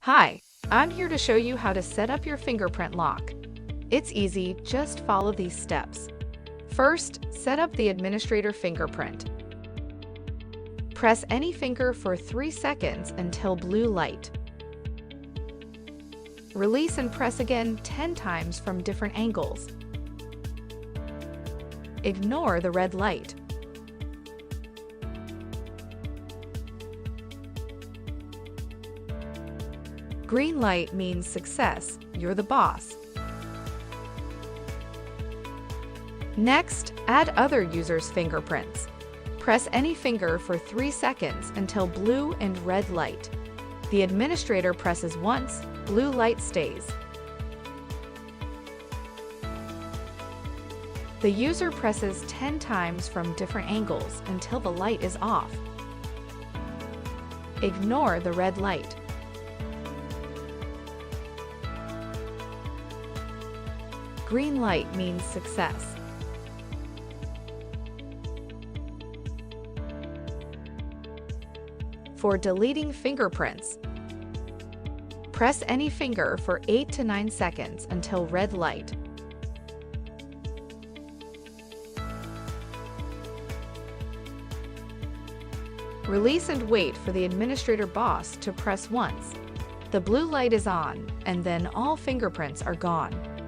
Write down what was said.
Hi, I'm here to show you how to set up your fingerprint lock. It's easy, just follow these steps. First, set up the administrator fingerprint. Press any finger for 3 seconds until blue light. Release and press again 10 times from different angles. Ignore the red light. Green light means success, you're the boss. Next, add other users' fingerprints. Press any finger for 3 seconds until blue and red light. The administrator presses once, blue light stays. The user presses 10 times from different angles until the light is off. Ignore the red light. Green light means success. For deleting fingerprints, press any finger for 8 to 9 seconds until red light. Release and wait for the administrator boss to press once. The blue light is on, and then all fingerprints are gone.